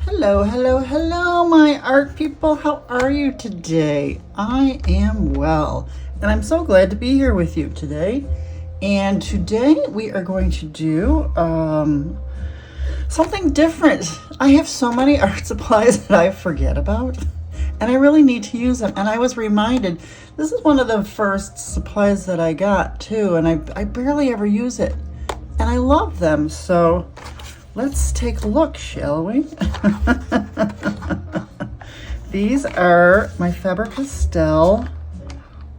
Hello, hello, hello, my art people. How are you today? I am well, and I'm so glad to be here with you today. And today we are going to do something different. I have so many art supplies that I forget about, and I really need to use them. And I was reminded, this is one of the first supplies that I got too, and I barely ever use it. And I love them, so let's take a look, shall we? These are my Faber-Castell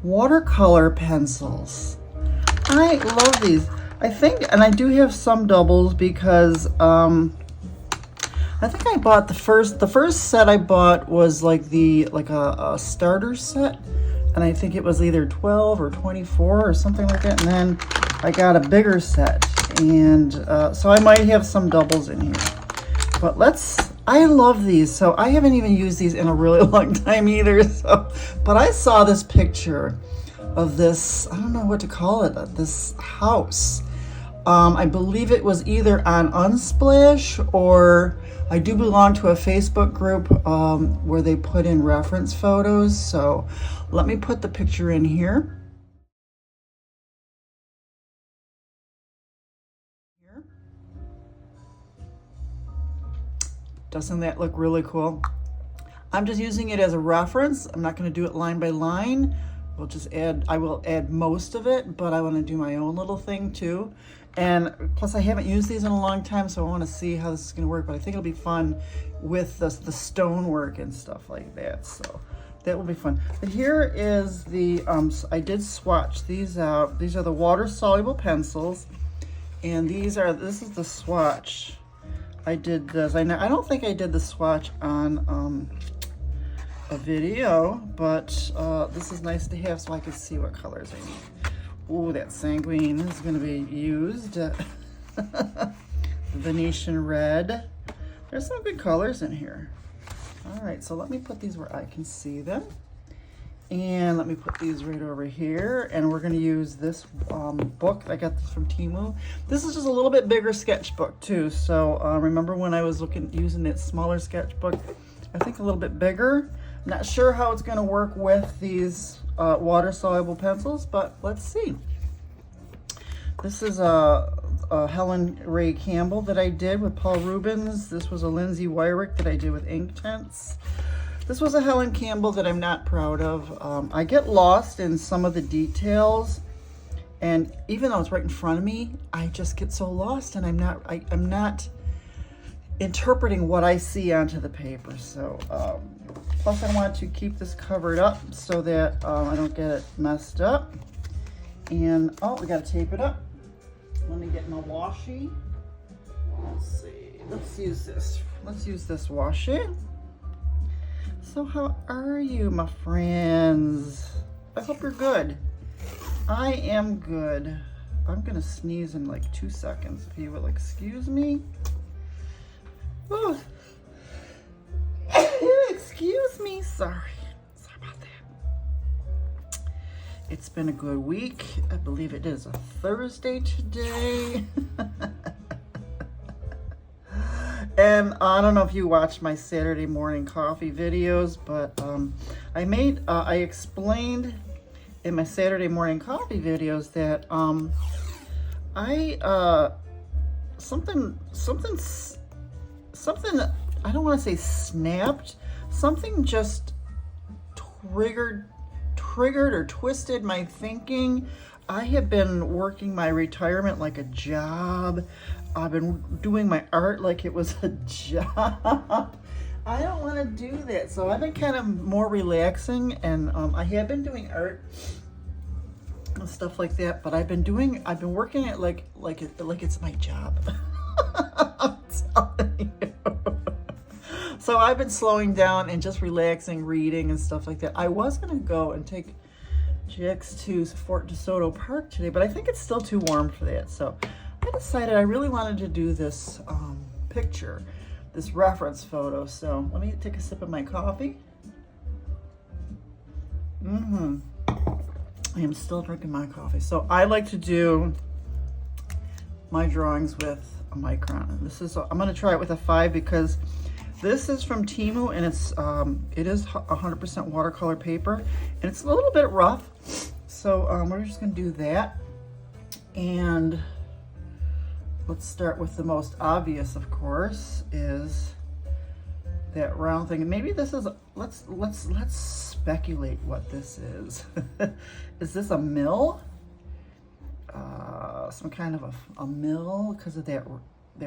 watercolor pencils. I love these. I think, and I do have some doubles because I think I bought the first set I bought was like a starter set, and I think it was either 12 or 24 or something like that, and then I got a bigger set, and so I might have some doubles in here. But I love these. So I haven't even used these in a really long time either. So, but I saw this picture of this, I don't know what to call it, this house. I believe it was either on Unsplash, or I do belong to a Facebook group where they put in reference photos. So let me put the picture in here. Doesn't that look really cool? I'm just using it as a reference. I'm not going to do it line by line. I will add most of it, but I want to do my own little thing too. And plus I haven't used these in a long time, so I want to see how this is going to work, but I think it'll be fun with the stonework and stuff like that. So that will be fun. But here is the, I did swatch these out. These are the water soluble pencils, and this is the swatch. I did this. I don't think I did the swatch on a video, but this is nice to have so I can see what colors I need. Ooh, that sanguine is going to be used. Venetian red. There's some good colors in here. All right, so let me put these where I can see them. And let me put these right over here. And we're going to use this book. I got this from Temu. This is just a little bit bigger sketchbook too. So remember when I was using that smaller sketchbook? I think a little bit bigger. I'm not sure how it's going to work with these water-soluble pencils, but let's see. This is a Helen Ray Campbell that I did with Paul Rubens. This was a Lindsay Wyrick that I did with Inktense. This was a Helen Campbell that I'm not proud of. I get lost in some of the details, and even though it's right in front of me, I just get so lost, and I'm not interpreting what I see onto the paper. So plus I want to keep this covered up so that I don't get it messed up. And oh, we got to tape it up. Let me get my washi. Let's see. Let's use this. Let's use this washi. So how are you, my friends? I hope you're good. I am good. I'm gonna sneeze in like 2 seconds, if you will excuse me. Oh. Excuse me, sorry about that. It's been a good week. I believe it is a Thursday today. And I don't know if you watched my Saturday morning coffee videos, but I explained in my Saturday morning coffee videos that something, I don't want to say snapped, something just triggered or twisted my thinking. I have been working my retirement like a job. I've been doing my art like it was a job. I don't want to do that. So I've been kind of more relaxing, and I have been doing art and stuff like that, but I've been working it like it's my job. I'm telling you. So I've been slowing down and just relaxing, reading and stuff like that. I was going to go and take Jax to Fort DeSoto Park today, but I think it's still too warm for that. So I decided I really wanted to do this picture, this reference photo. So let me take a sip of my coffee. I am still drinking my coffee. So I like to do my drawings with a Micron. And this is, I'm going to try it with a 5 because This is from Temu, and it is 100% watercolor paper, and it's a little bit rough. So we're just gonna do that. And let's start with the most obvious, of course, is that round thing. And maybe this is, let's speculate what this is. Is this a mill? Some kind of a mill, because of that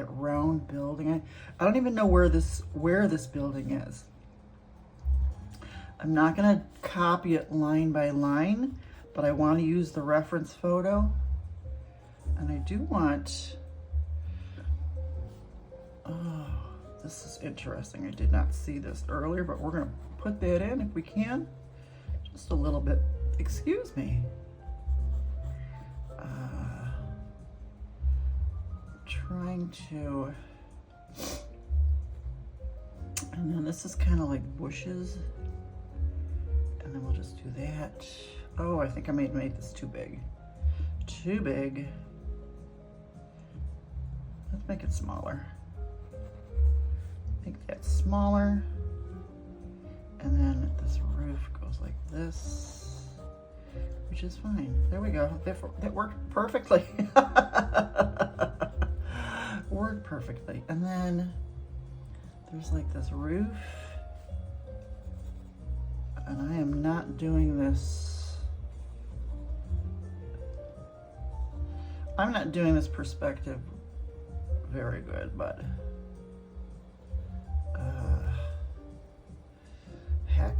round building. I don't even know where this building is. I'm not gonna copy it line by line, but I want to use the reference photo. And I do want, oh, this is interesting. I did not see this earlier, but we're gonna put that in if we can. Just a little bit, excuse me. Trying to, and then this is kind of like bushes, and then we'll just do that. Oh, I think I made this too big. Too big. Let's make it smaller. Make that smaller. And then this roof goes like this, which is fine. There we go. That worked perfectly. Worked perfectly. And then there's like this roof. And I am not doing this. I'm not doing this perspective very good, but heck.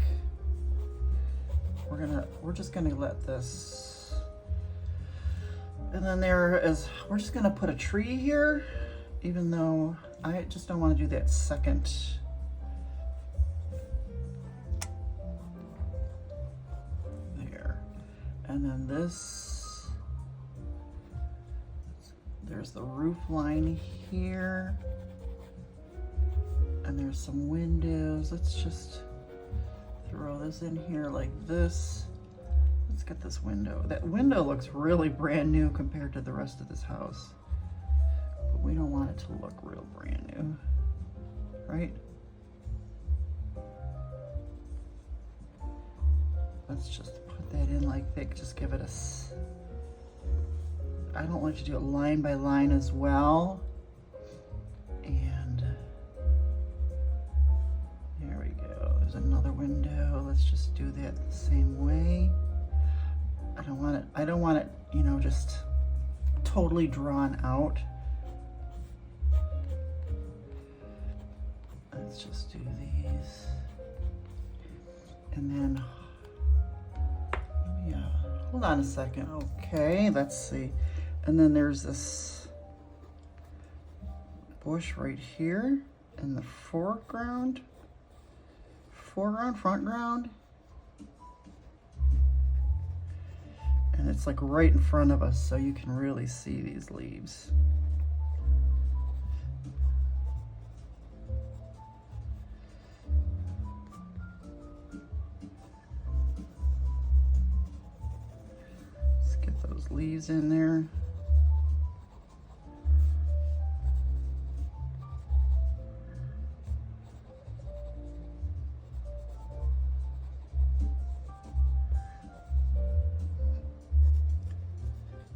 We're just gonna let this, and then we're just gonna put a tree here, even though I just don't want to do that second. There. And then there's the roof line here, and there's some windows. Let's just throw this in here like this. Let's get this window. That window looks really brand new compared to the rest of this house, but we don't want it to look real brand new, right? Let's just put that in like that. Just give it I don't want you to do it line by line as well. And there we go. There's another window. Let's just do that the same way. I don't want it, you know, just totally drawn out. Let's just do these. And then, yeah, hold on a second. Okay, let's see. And then there's this bush right here in the foreground, front ground. And it's like right in front of us, so you can really see these leaves. Let's get those leaves in there.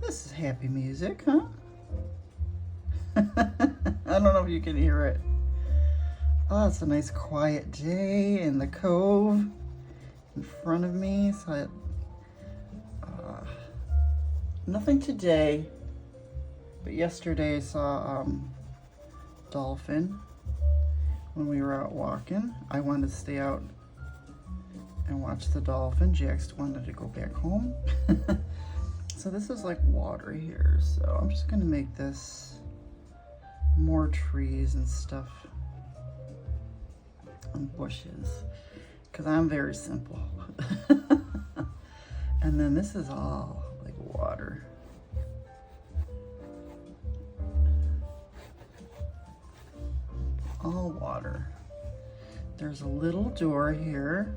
This is happy music, huh? I don't know if you can hear it. Oh, it's a nice quiet day in the cove in front of me. So nothing today, but yesterday I saw dolphin when we were out walking. I wanted to stay out and watch the dolphin. Jax wanted to go back home. So this is like water here, so I'm just gonna make this more trees and stuff and bushes, because I'm very simple. And then this is all like water. All water. There's a little door here.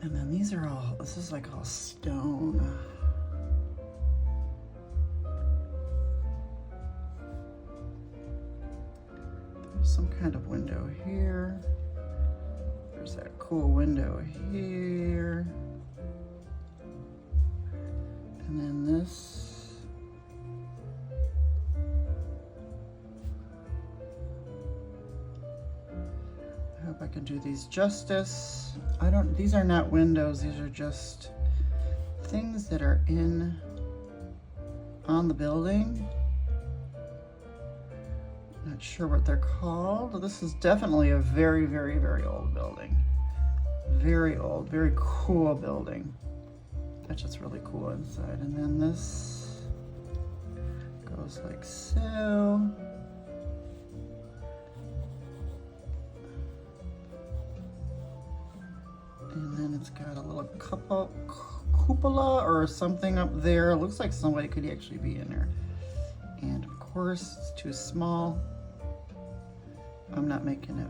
And then these are all, this is like all stone. There's some kind of window here. There's that cool window here. And then this. I hope I can do these justice. These are not windows, these are just things that are on the building. Not sure what they're called. This is definitely a very, very, very old building. Very old, very cool building. That's just really cool inside. And then this goes like so. And then it's got a little cupola or something up there. It looks like somebody could actually be in there. And of course, it's too small. I'm not making it.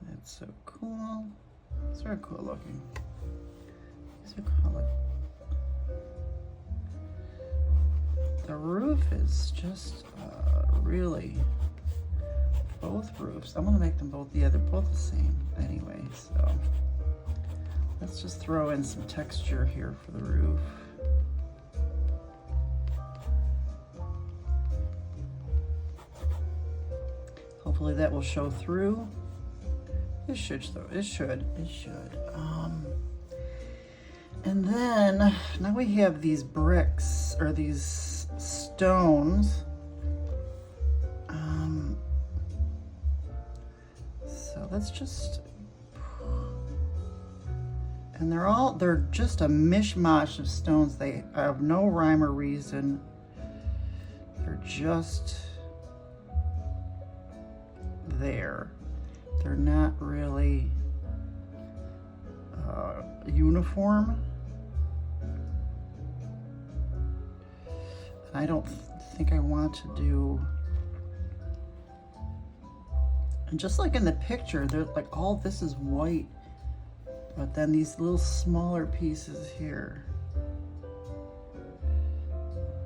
That's so cool. It's very cool looking. So cool. The roof is just really, both roofs. I'm gonna make them both, yeah, they're both the same anyway, so. Let's just throw in some texture here for the roof. Hopefully that will show through. It should though, it should. And then, now we have these bricks, or these stones. So let's just, and they're just a mishmash of stones. They have no rhyme or reason. They're just there. They're not really uniform. I don't think I want to do, and just like in the picture, they're like, all this is white, but then these little smaller pieces here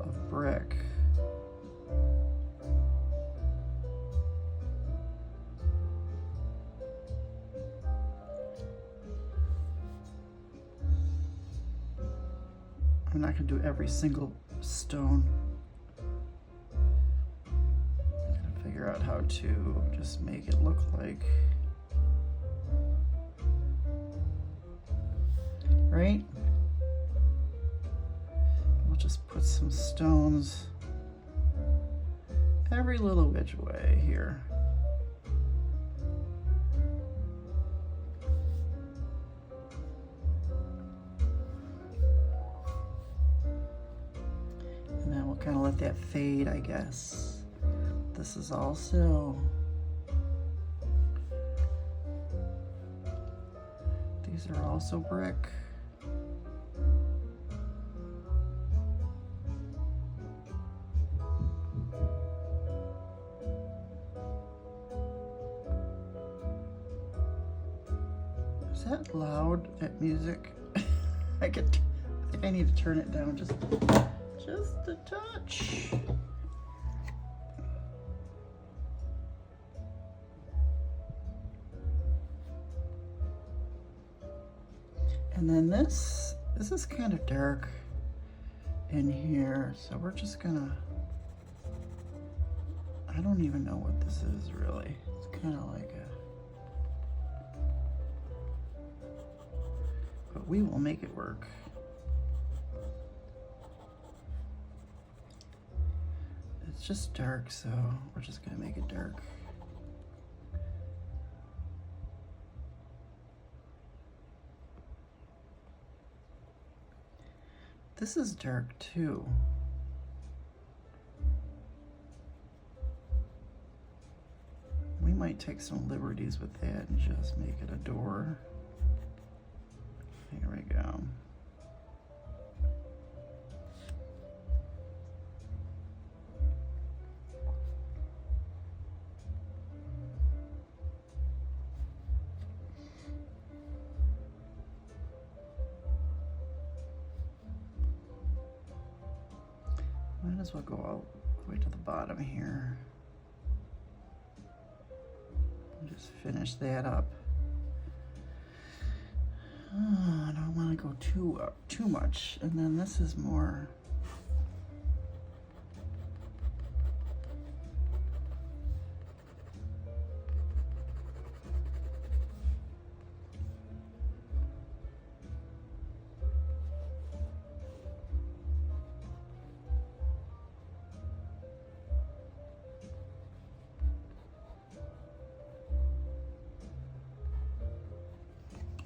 of brick. I'm not going to do every single stone. I'm going to figure out how to just make it look like, right? We'll just put some stones every little which way here. Kind of let that fade, I guess. This is also, these are also brick. Is that loud, that music? I think I need to turn it down just a touch. And then this is kind of dark in here, so we're just gonna, I don't even know what this is really. It's kind of like a, but we will make it work. It's just dark, so we're just gonna make it dark. This is dark too. We might take some liberties with that and just make it a door. Here we go. as well go all the way to the bottom here. And just finish that up. Oh, I don't want to go too much. And then this is more.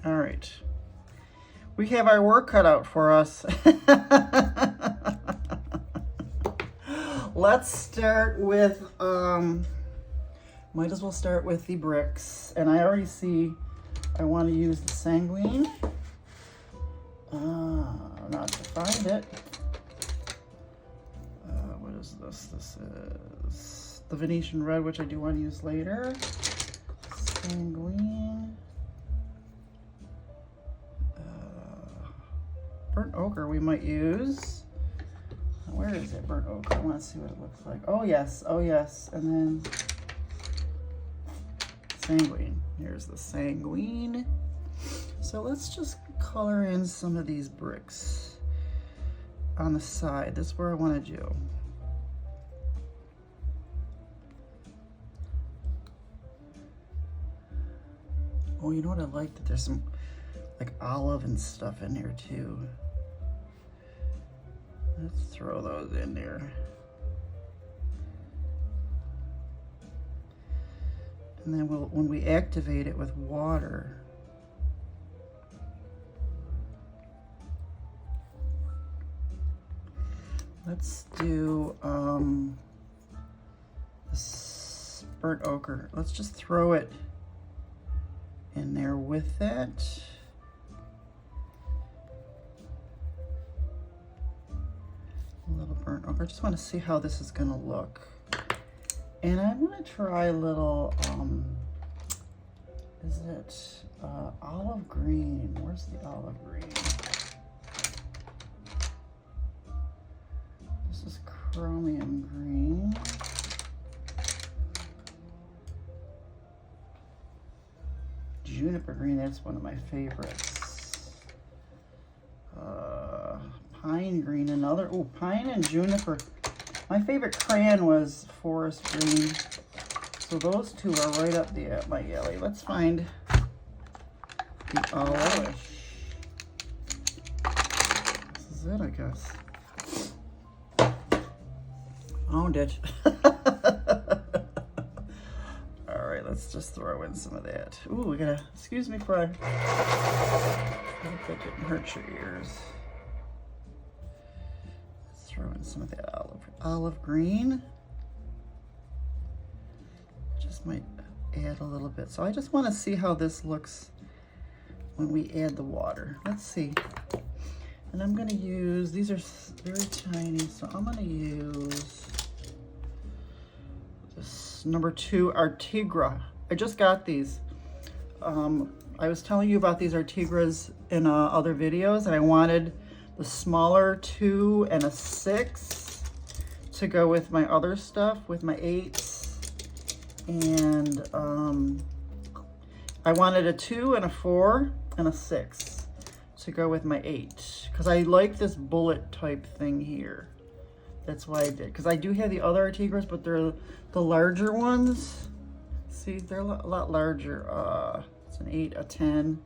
All right. We have our work cut out for us. Let's start with, might as well start with the bricks. And I already see I want to use the sanguine. Not to find it. What is this? This is the Venetian red, which I do want to use later. Sanguine. Burnt ochre we might use. Where is it, burnt ochre? I want to see what it looks like. Oh yes, oh yes. And then sanguine. Here's the sanguine. So let's just color in some of these bricks on the side. That's where I want to do. Oh, you know what I like? That there's some like olive and stuff in here too. Let's throw those in there. And then when we activate it with water, let's do this burnt ochre. Let's just throw it in there with that. A little burnt ochre. I just want to see how this is going to look. And I'm going to try a little, is it olive green? Where's the olive green? This is chromium green. Juniper green, that's one of my favorites. Pine green, another. Oh, pine and juniper. My favorite crayon was forest green. So those two are right up my alley. Let's find the olive. This is it, I guess. Found it. All right, let's just throw in some of that. Ooh, we gotta, excuse me for I hope that didn't hurt your ears. Throw in some of that olive green. Just might add a little bit. So I just want to see how this looks when we add the water. Let's see. And I'm going to use, these are very tiny, so I'm going to use this number 2 Artegra. I just got these. I was telling you about these Artegras in other videos, and I wanted the smaller 2 and a 6 to go with my other stuff, with my 8s. And I wanted a 2 and a 4 and a 6 to go with my 8. Because I like this bullet type thing here. That's why I did. Because I do have the other Artegras, but they're the larger ones. See, they're a lot larger. It's an 8, a 10.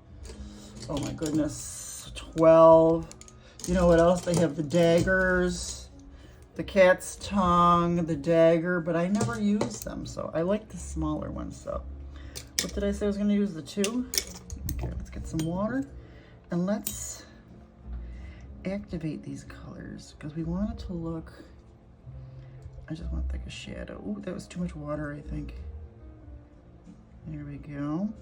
Oh my goodness, 12. You know what else? They have the daggers, the cat's tongue, the dagger, but I never use them, so I like the smaller ones. So what did I say I was going to use? The 2? Okay, let's get some water, and let's activate these colors, because we want it to look, I just want like a shadow. Ooh, that was too much water, I think. There we go.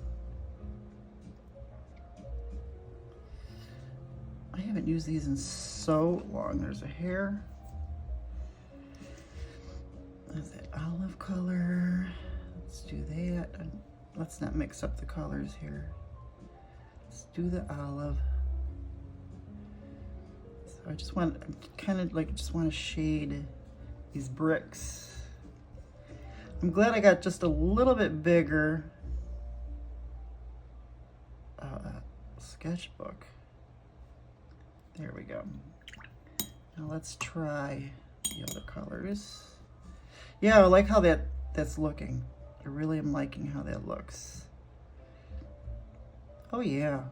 I haven't used these in so long. There's a hair. There's that olive color. Let's do that. And let's not mix up the colors here. Let's do the olive. So I just want, kind of like, just want to shade these bricks. I'm glad I got just a little bit bigger sketchbook. There we go. Now let's try the other colors. Yeah, I like how that's looking. I really am liking how that looks. Oh yeah,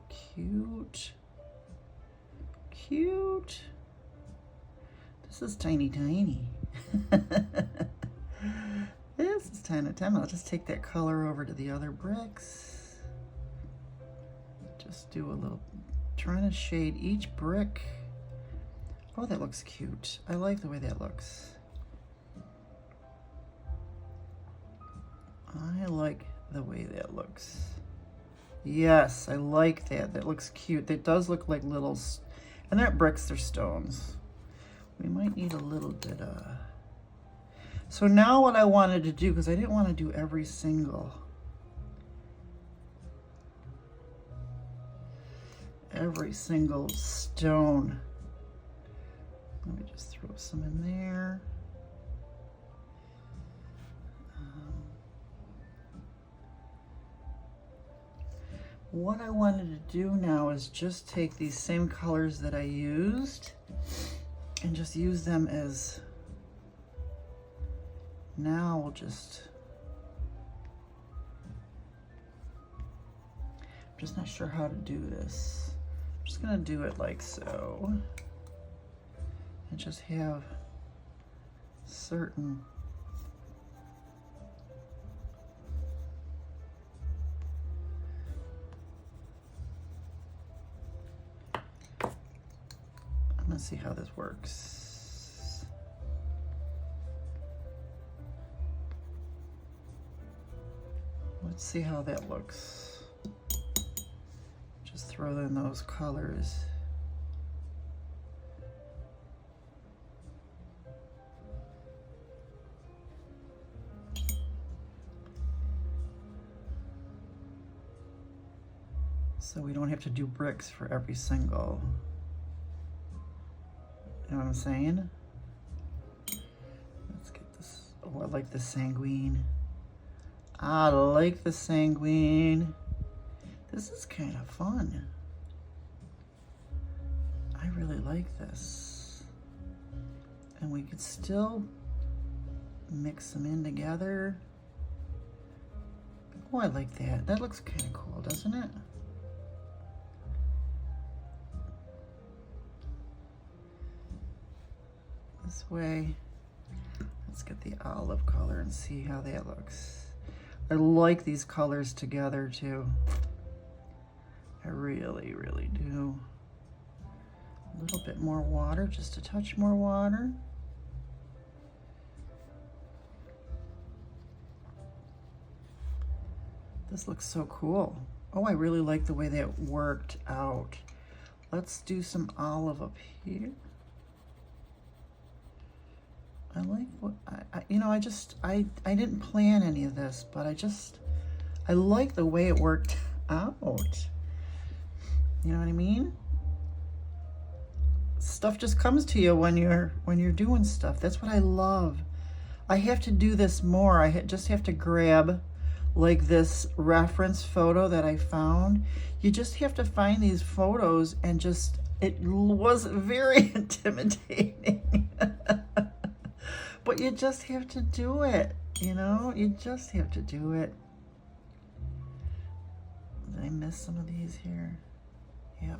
cute, cute. This is tiny, tiny. This is tiny, tiny. I'll just take that color over to the other bricks. Just do a little, trying to shade each brick. Oh, that looks cute. I like the way that looks. I like the way that looks. Yes, I like that. That looks cute. That does look like little, and they're not bricks, they're stones. We might need a little bit of... So now what I wanted to do, because I didn't want to do every single stone. Let me just throw some in there. What I wanted to do now is just take these same colors that I used and just use them as, now we'll just, I'm just not sure how to do this. I'm just gonna do it like so and just have certain let's see how this works. Let's see how that looks. Just throw in those colors. So we don't have to do bricks for every single. You know what I'm saying? Let's get this. Oh, I like the sanguine. I like the sanguine. This is kind of fun. I really like this. And we could still mix them in together. Oh, I like that. That looks kind of cool, doesn't it? This way, let's get the olive color and see how that looks. I like these colors together too. I really, really do. A little bit more water, just a touch more water. This looks so cool. Oh, I really like the way that worked out. Let's do some olive up here. I like what, you know, I didn't plan any of this, but I like the way it worked out. You know what I mean? Stuff just comes to you when you're doing stuff. That's what I love. I have to do this more. I just have to grab like this reference photo that I found. You just have to find these photos and just, it was very intimidating. But you just have to do it, you know? You just have to do it. Did I miss some of these here? Yep.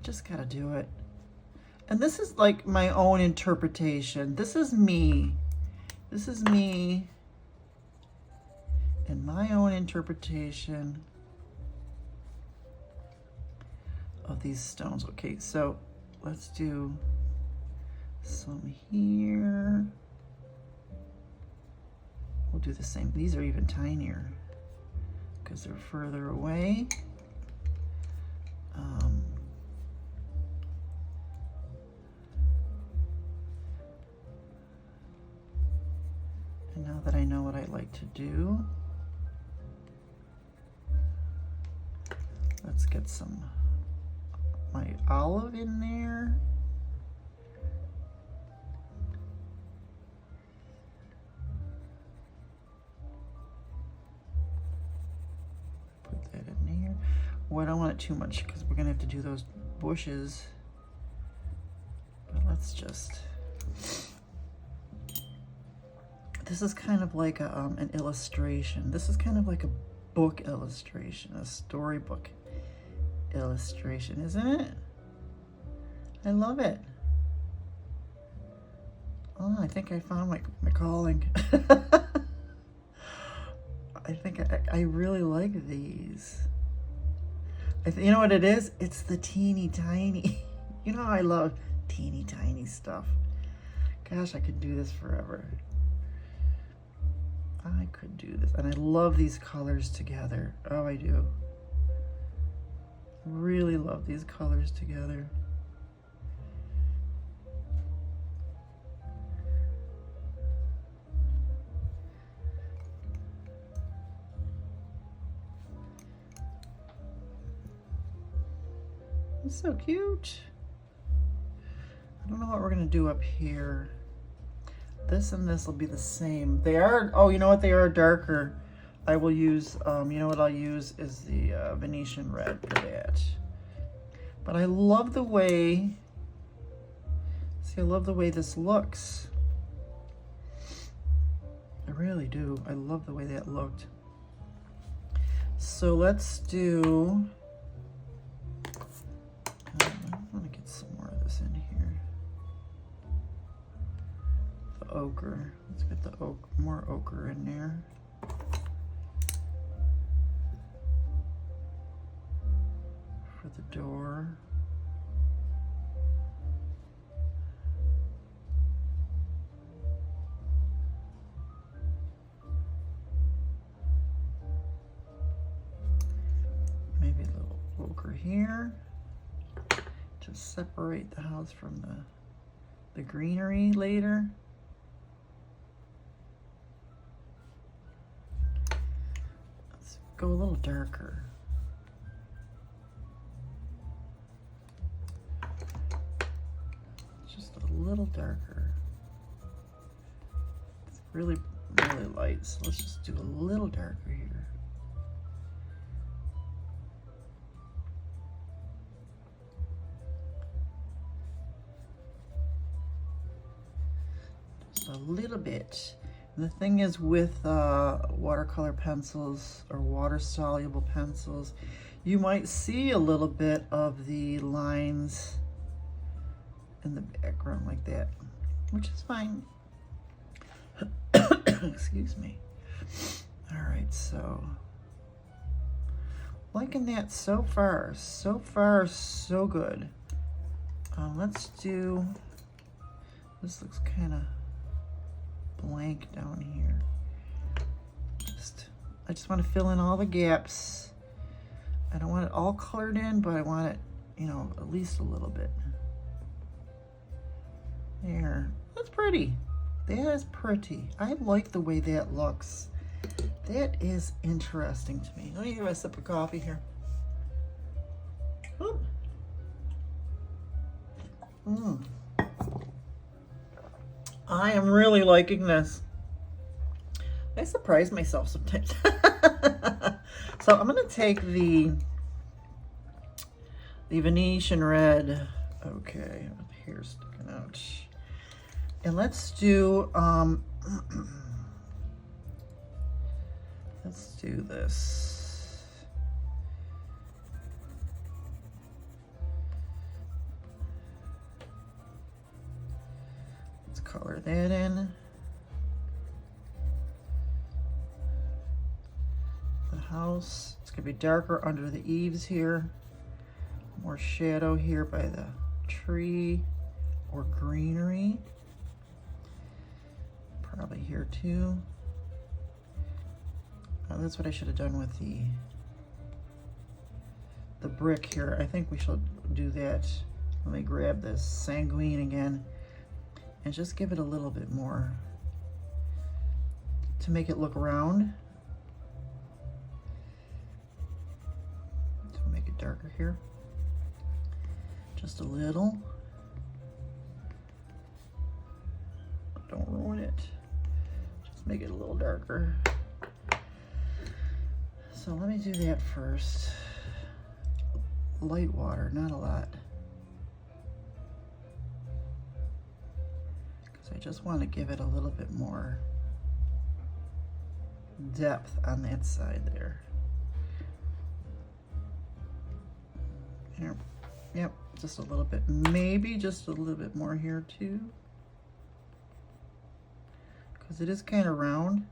Just gotta do it. And this is like my own interpretation. This is me. This is me and my own interpretation of these stones. Okay, so let's do some here. We'll do the same. These are even tinier because they're further away. And now that I know what I like to do, let's get my olive in there. Well, I don't want it too much because we're gonna have to do those bushes. But let's just, this is kind of like a, an illustration. This is kind of like a book illustration, a storybook illustration, isn't it? I love it. Oh, I think I found my calling. I think I really like these. You know what it is? It's the teeny tiny. You know how I love teeny tiny stuff. Gosh, I could do this forever. I could do this. And I love these colors together. Oh, I do. Really love these colors together. It's so cute. I don't know what we're gonna do up here. This and this will be the same. They are, oh, you know what? They are darker. I will use, you know what I'll use is the Venetian red for that. But I love the way, see, I love the way this looks. I really do. I love the way that looked. So let's do, I want to get some more of this in here. The ochre. Let's get the more ochre in there. For the door. Maybe a little ochre here to separate the house from the greenery later. Let's go a little darker. Just a little darker. It's really, really light, so let's just do a little darker here. A little bit. And the thing is with watercolor pencils or water soluble pencils, you might see a little bit of the lines in the background like that, which is fine. Excuse me. All right, so liking that so far. So far, so good. Let's do, this looks kind of blank down here. I just want to fill in all the gaps. I don't want it all colored in, but I want it, you know, at least a little bit. There. That's pretty. That is pretty. I like the way that looks. That is interesting to me. Let me give a sip of coffee here. I am really liking this. I surprise myself sometimes. So I'm gonna take the Venetian red. Okay, here's sticking out. And let's do let's do this. Let's color that in. The house, it's gonna be darker under the eaves here. More shadow here by the tree or greenery. Probably here too. Oh, that's what I should have done with the brick here. I think we should do that. Let me grab this sanguine again and just give it a little bit more to make it look round. To make it darker here. Just a little. Don't ruin it. Just make it a little darker. So let me do that first. light water, not a lot. Because I just want to give it a little bit more depth on that side there. Here. Yep, just a little bit, maybe just a little bit more here too. Because it is kind of round.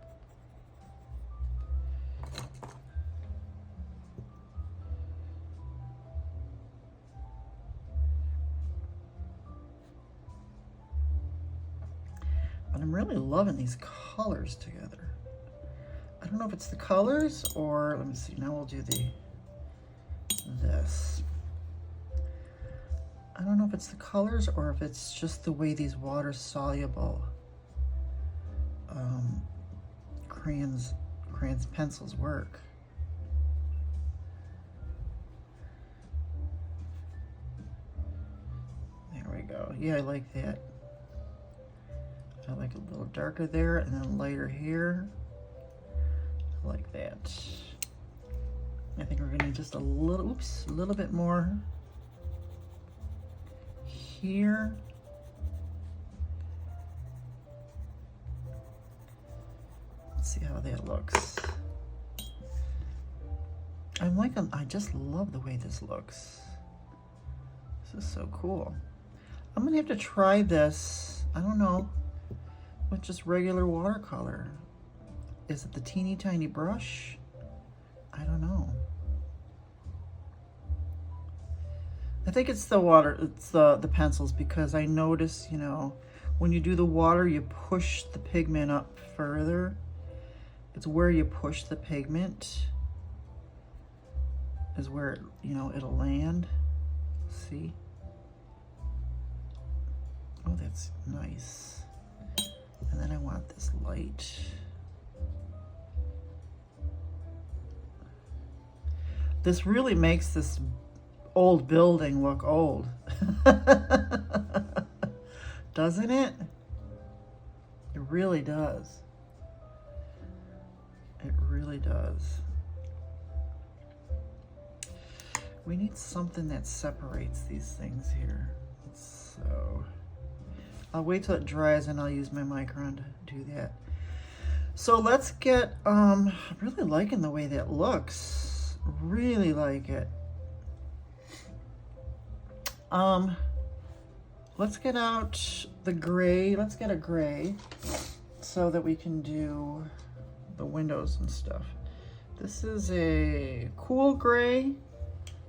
But I'm really loving these colors together. I don't know if it's the colors or, let me see, now we'll do this. I don't know if it's the colors or if it's just the way these water soluble crayons pencils work. There we go. Yeah, I like that. I like a little darker there and then lighter here. I like that. I think we're gonna need just a little, oops, a little bit more here. Let's see how that looks. I'm liking, I just love the way this looks. This is so cool. I'm gonna have to try this, I don't know, with just regular watercolor. Is it the teeny tiny brush? I don't know. I think it's the water, it's the pencils, because I notice, you know, when you do the water, you push the pigment up further. It's where you push the pigment is where, you know, it'll land. See? Oh, that's nice. And then I want this light. This really makes this old building look old. Doesn't it? It really does. It really does. We need something that separates these things here. So I'll wait till it dries and I'll use my Micron to do that. So let's get, I'm really liking the way that looks. Really like it. Let's get out the gray. Let's get a gray so that we can do the windows and stuff. This is a cool gray.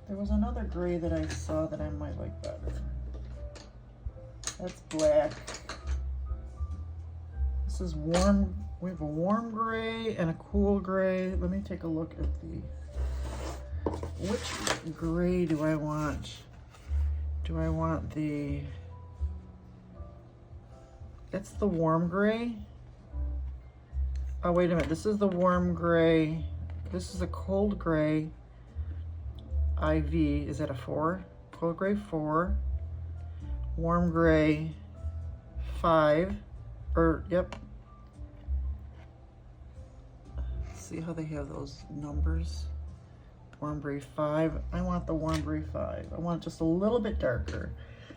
There was another gray that I saw that I might like better. That's black. This is warm. We have a warm gray and a cool gray. Let me take a look at which gray do I want? Do I want that's the warm gray. Oh, wait a minute. This is the warm gray. This is a cold gray. IV, is that a 4? Cold gray 4. Warm gray 5. Or, yep. Let's see how they have those numbers. Warm gray 5. I want the warm gray 5. I want it just a little bit darker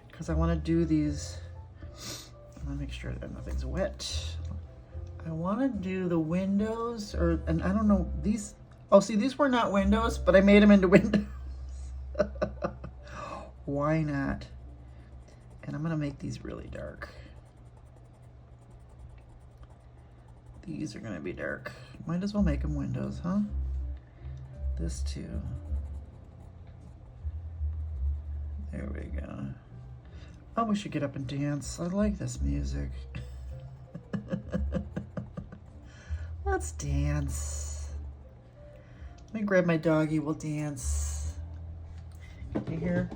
because I want to do these. I want to make sure that nothing's wet. I want to do the windows, and I don't know, these, oh, see, these were not windows, but I made them into windows. Why not? And I'm going to make these really dark. These are going to be dark. Might as well make them windows, huh? This too. There we go. Oh, we should get up and dance. I like this music. Let's dance. Let me grab my doggy, we'll dance. You hear?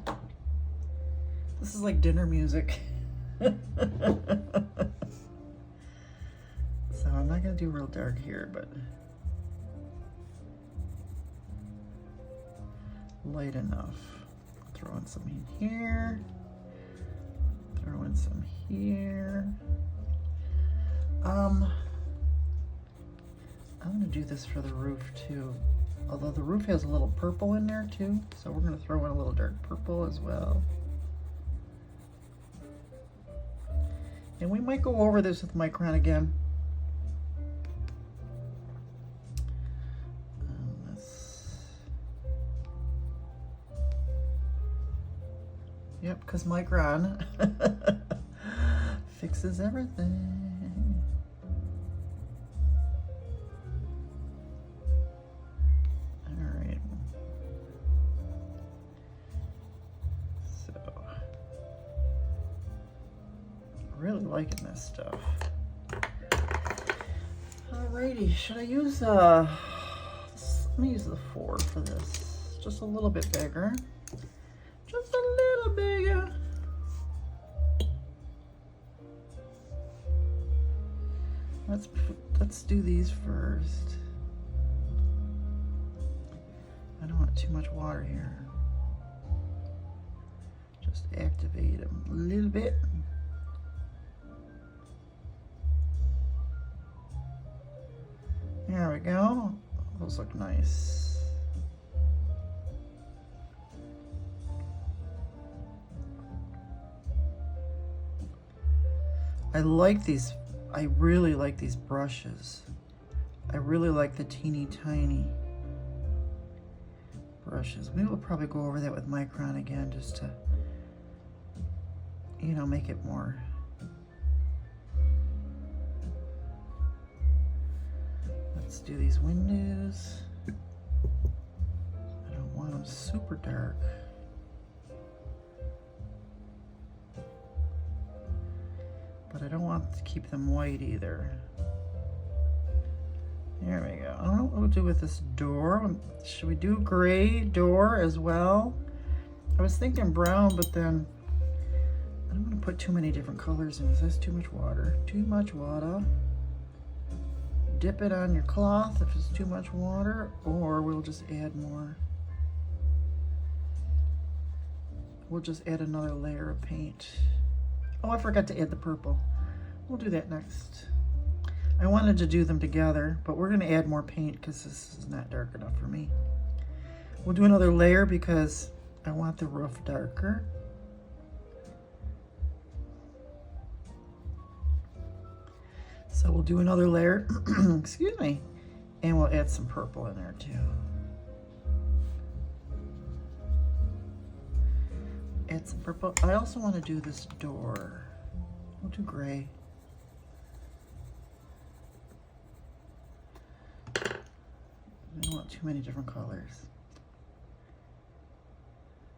This is like dinner music. So I'm not gonna do real dark here, but light enough. Throw in some in here. Throw in some here. I'm gonna do this for the roof too. Although the roof has a little purple in there too, so we're going to throw in a little dark purple as well. And we might go over this with Micron again. Yep, because Micron fixes everything. All right. So, really liking this stuff. Alrighty, should I use let me use the 4 for this. Just a little bit bigger. Just a little bigger. Let's do these first. I don't want too much water here. Just activate them a little bit. There we go. Those look nice. I like these, I really like these brushes. I really like the teeny tiny brushes. We will probably go over that with Micron again just to, you know, make it more. Let's do these windows. I don't want them super dark. But I don't want to keep them white either. There we go. I don't know what we'll do with this door. Should we do gray door as well? I was thinking brown, but then I don't want to put too many different colors in. That's too much water. Too much water. Dip it on your cloth if it's too much water, or we'll just add more. We'll just add another layer of paint. Oh, I forgot to add the purple. We'll do that next. I wanted to do them together, but we're gonna add more paint because this is not dark enough for me. We'll do another layer because I want the roof darker. So we'll do another layer, excuse me, and we'll add some purple in there too. Add some purple. I also want to do this door. We'll do gray. I don't want too many different colors.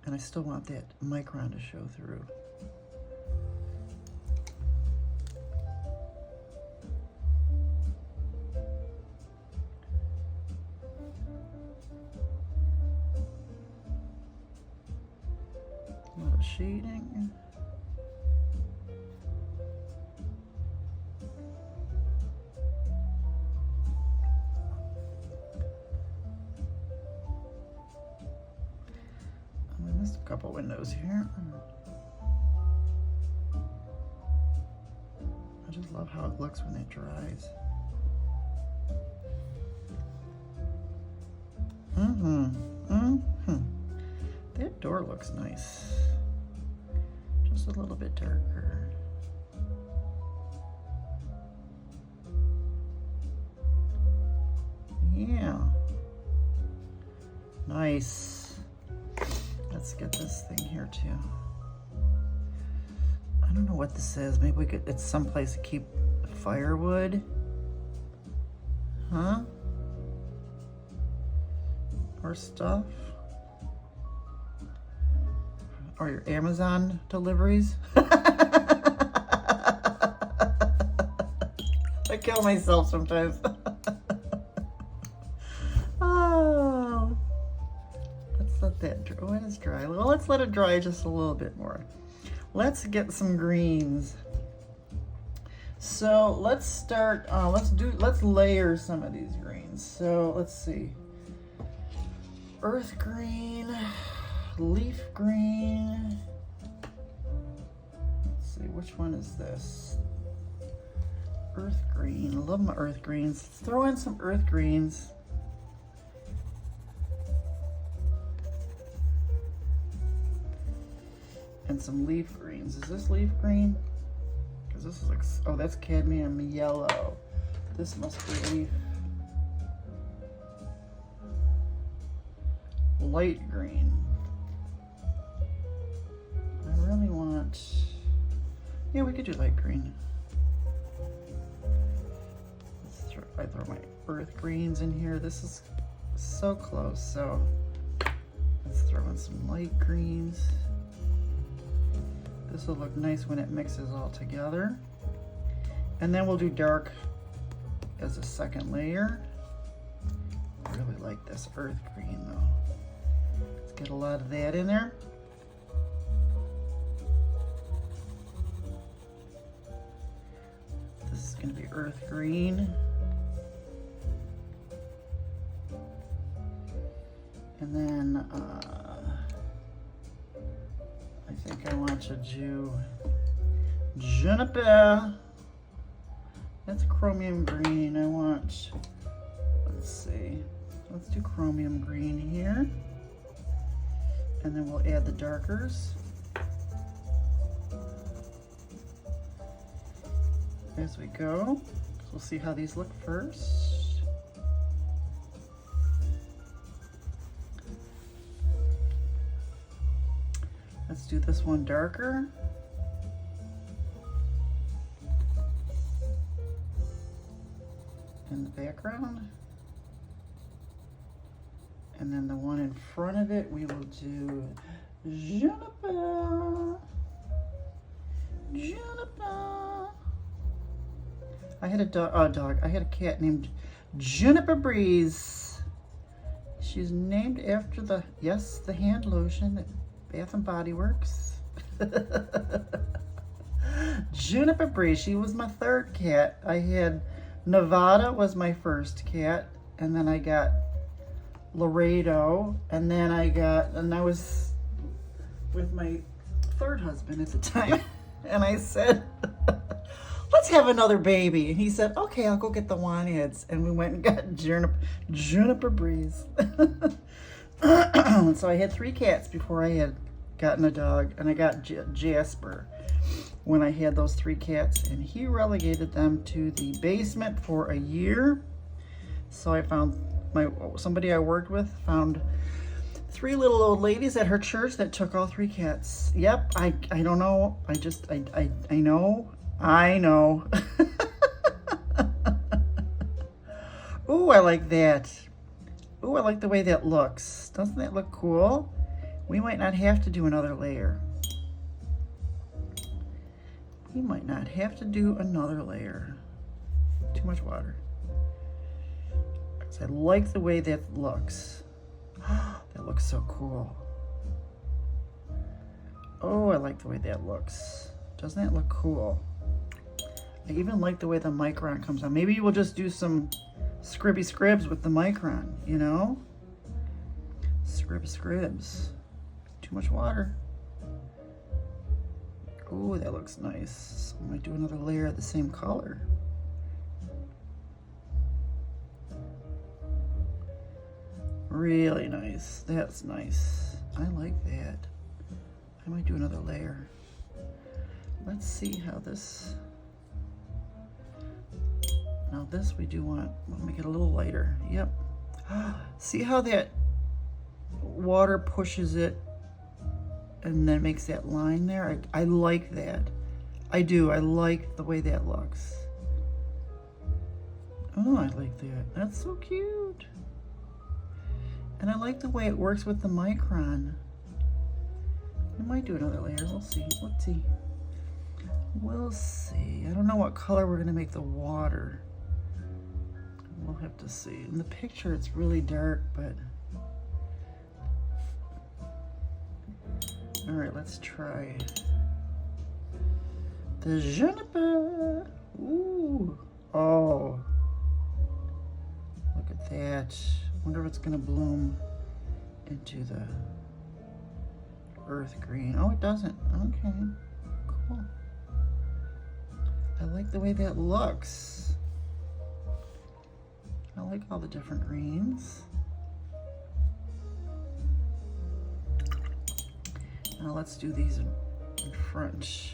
And I still want that Micron to show through. A little shading. I missed a couple windows here. I just love how it looks when it dries. That door looks nice. Just a little bit darker. Yeah. Nice. Let's get this thing here too. I don't know what this is. Maybe we could, it's someplace to keep firewood. Huh? Or stuff. Or your Amazon deliveries. I kill myself sometimes. Oh, let's let that dry. When it's dry, well, let's let it dry just a little bit more. Let's get some greens. So let's start. Let's layer some of these greens. So let's see. Earth green. Leaf green. Let's see, which one is this? Earth green. I love my earth greens. Let's throw in some earth greens. and some leaf greens. Is this leaf green? Because this is like, oh, that's cadmium yellow. This must be leaf light green. I really want, yeah, we could do light green. I throw my earth greens in here. This is so close, so let's throw in some light greens. This will look nice when it mixes all together. And then we'll do dark as a second layer. I really like this earth green though. Let's get a lot of that in there. This is going to be earth green. And then I think I want to do juniper. That's chromium green. I want, let's see, let's do chromium green here. And then we'll add the darkers. As we go. So we'll see how these look first. Let's do this one darker. In the background. And then the one in front of it, we will do juniper. Juniper. I had I had a cat named Juniper Breeze. She's named after the, yes, the hand lotion that Bath and Body Works. Juniper Breeze, she was my third cat. I had Nevada was my first cat, and then I got Laredo, and then I was with my third husband at the time, and I said, let's have another baby. And he said, okay, I'll go get the wanheads. And we went and got Juniper Breeze. So I had 3 cats before I had gotten a dog, and I got Jasper when I had those 3 cats, and he relegated them to the basement for a year. So I found somebody I worked with found 3 little old ladies at her church that took all 3 cats. Yep, I don't know. I know. Ooh, I like that. Ooh, I like the way that looks. Doesn't that look cool? We might not have to do another layer. We might not have to do another layer. Too much water. I like the way that looks. That looks so cool. Oh, I like the way that looks. Doesn't that look cool? I even like the way the Micron comes on. Maybe we'll just do some scribby scribs with the Micron, you know? Scribs. Too much water. Oh, that looks nice. So I might do another layer of the same color. Really nice. That's nice. I like that. I might do another layer. Let's see how this... Now this we do want to make it a little lighter. Yep. See how that water pushes it and then makes that line there? I like that. I do. I like the way that looks. Oh, I like that. That's so cute. And I like the way it works with the Micron. I might do another layer. We'll see. Let's see. We'll see. I don't know what color we're going to make the water. We'll have to see. In the picture, it's really dark, but... All right, let's try the juniper. Ooh. Oh. Look at that. Wonder if it's going to bloom into the earth green. Oh, it doesn't. Okay. Cool. I like the way that looks. I like all the different greens. Now let's do these in front.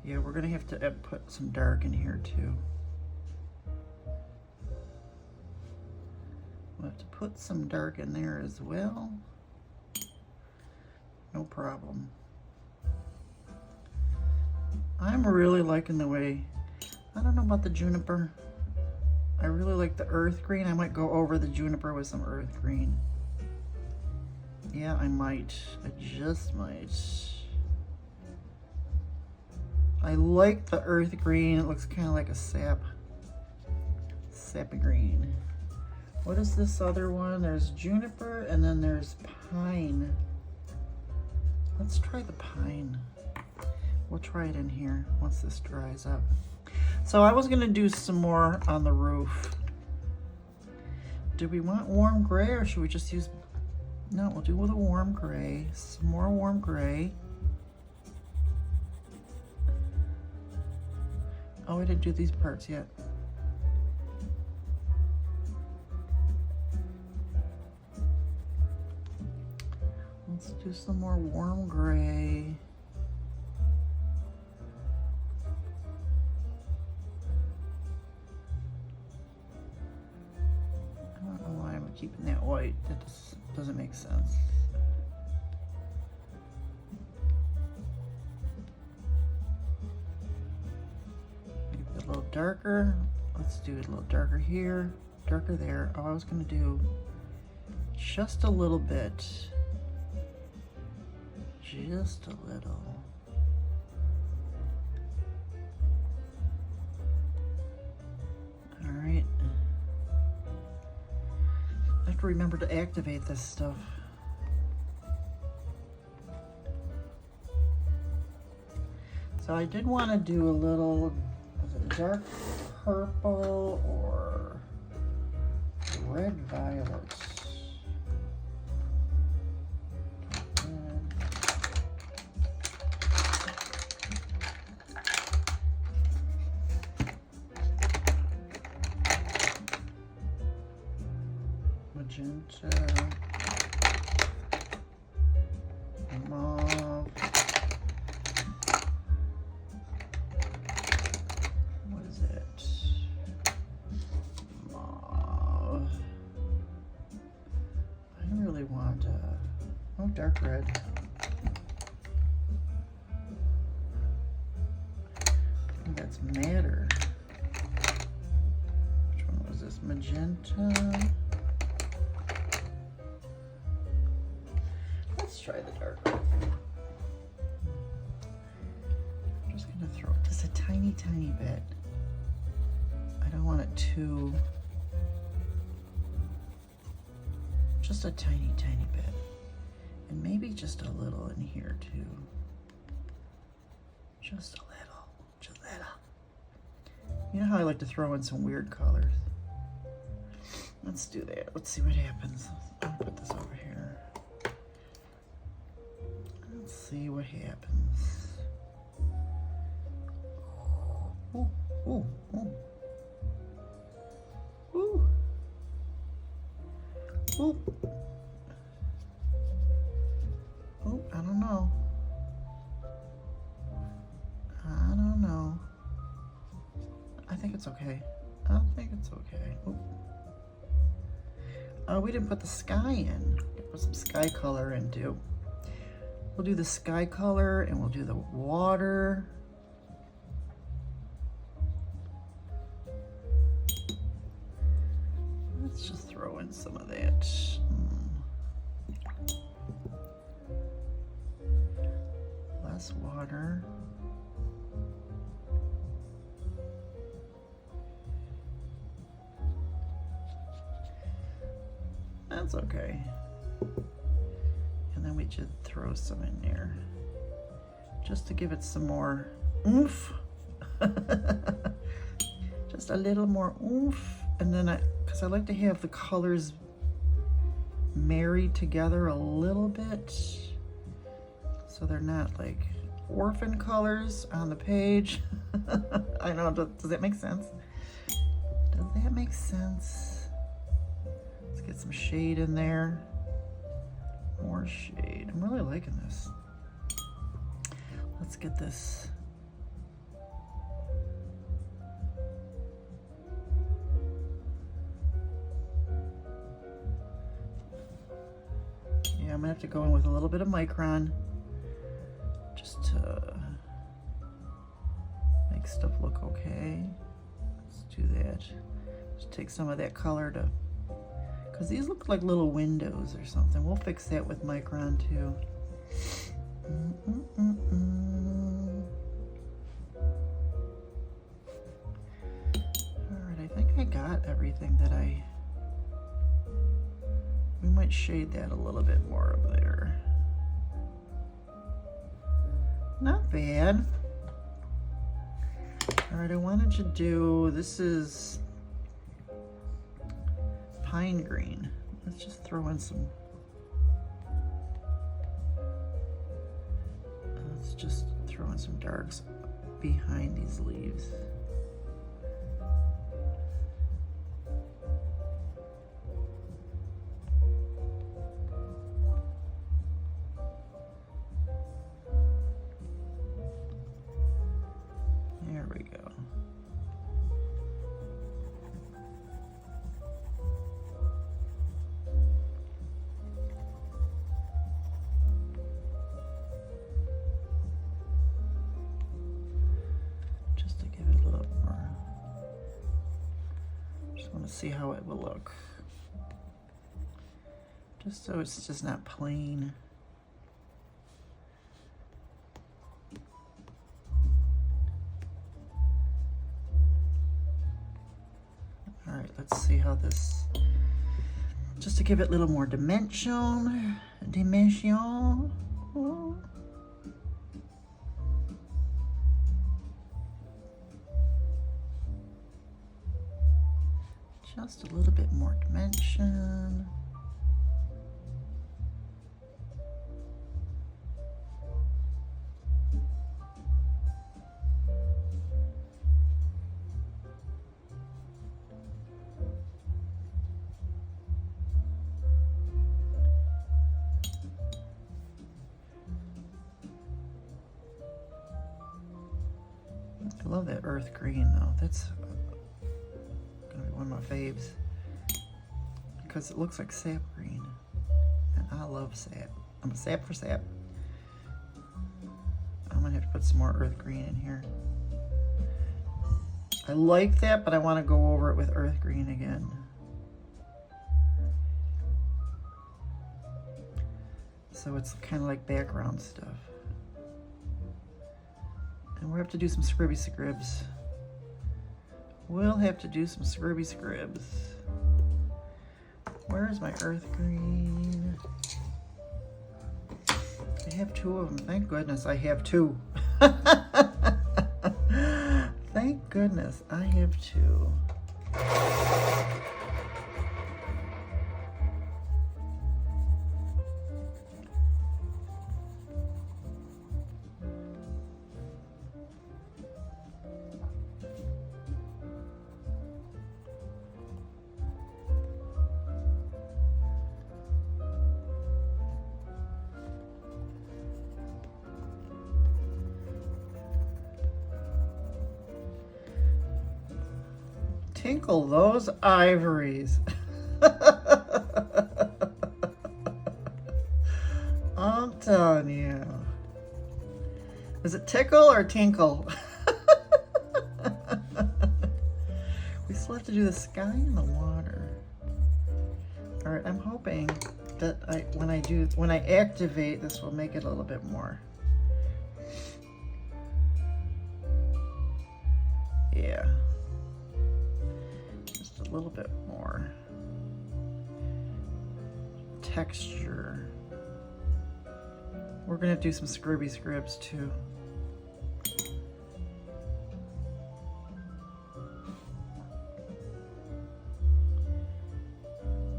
Yeah, we're gonna have to put some dark in here too. We'll have to put some dark in there as well. No problem. I'm really liking the way, I don't know about the juniper. I really like the earth green. I might go over the juniper with some earth green. Yeah, I might. I just might. I like the earth green. It looks kind of like a sappy green. What is this other one? There's juniper and then there's pine. Let's try the pine. We'll try it in here once this dries up. So I was gonna do some more on the roof. Do we want warm gray or should we just use, no, we'll do with a warm gray. Some more warm gray. Oh, we didn't do these parts yet. Let's do some more warm gray. I don't know why I'm keeping that white. That just doesn't make sense. Maybe a little darker. Let's do it a little darker here, darker there. Oh, I was gonna do just a little bit. Just a little. All right. I have to remember to activate this stuff. So I did want to do a little, was it dark purple or red violet? Magenta, mauve, what is it? Mauve. I really want oh, dark red. Oh, that's madder. Which one was this? Magenta. Try the dark red. I'm just gonna throw just a tiny bit. I don't want it too, just a tiny bit. And maybe just a little in here too. Just a little. You know how I like to throw in some weird colors? Let's do that. Let's see what happens. I'll put this over here. Let's see what happens. Ooh, ooh, ooh. Ooh. Ooh. Ooh, I don't know. I think it's okay. Ooh. Oh, we didn't put the sky in. Put some sky color in too. We'll do the sky color and we'll do the water. Let's just throw in some of that. Less water. That's okay. And then we should throw some in there just to give it some more oomph. Just a little more oomph. And then because I like to have the colors married together a little bit so they're not like orphan colors on the page. I know, does that make sense? Does that make sense? Let's get some shade in there. more shade. I'm really liking this. Let's get this. Yeah, I'm gonna have to go in with a little bit of Micron just to make stuff look okay. Let's do that. Just take some of that color to, because these look like little windows or something. We'll fix that with Micron too. Alright, I think I got everything that we might shade that a little bit more up there. Not bad. Alright, I wanted to do, this is pine green. Let's just throw in some, let's just throw in some darks behind these leaves. There we go. Just to give it a little more. Just want to see how it will look. Just so it's just not plain. Let's see how this, just to give it a little more dimension. Oh. Just a little bit more dimension. I love that earth green though. That's gonna be one of my faves because it looks like sap green, and I love sap. I'm a sap for sap. I'm gonna have to put some more earth green in here. I like that, but I want to go over it with earth green again. So it's kind of like background stuff. And we'll have to do some scribby scribs. We'll have to do some scribby scribs. Where's my earth green? I have two of them. Thank goodness I have two. Thank goodness I have two. Tinkle those ivories. I'm telling you. Is it tickle or tinkle? We still have to do the sky and the water. All right, I'm hoping that when I activate, this will make it a little bit more. Yeah. A little bit more texture. We're gonna do some scribby scribs too.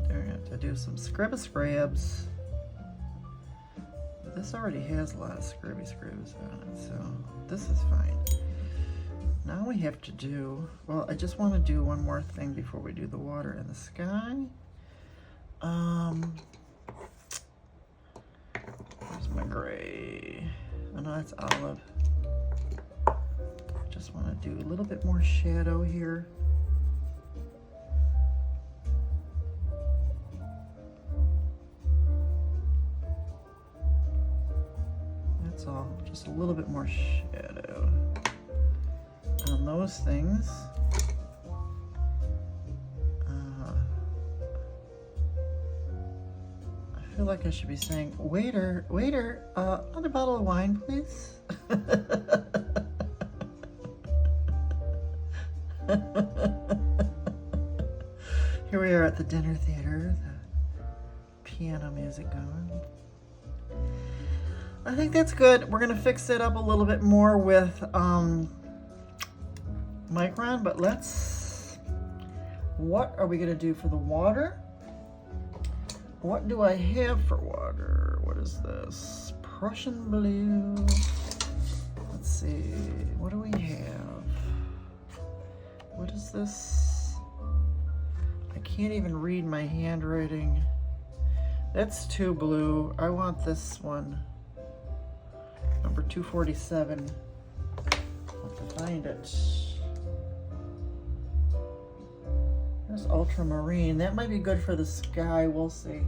They're gonna have to do some scribby scribs. This already has a lot of scribby scribs on it, so this is fine. Now we have to do, well, I just want to do one more thing before we do the water and the sky. Sigma gray. Oh no, that's olive. Just want to do a little bit more shadow here. That's all, just a little bit more shadow on those things. I feel like I should be saying, waiter, waiter, another bottle of wine, please. Here we are at the dinner theater, the piano music going. I think that's good. We're gonna fix it up a little bit more with Micron, but what are we gonna do for the water? What do I have for water? What is this? Prussian blue. Let's see, what do we have? What is this? I can't even read my handwriting. That's too blue. I want this one. Number 247. I'll have to find it. There's ultramarine. That might be good for the sky. We'll see.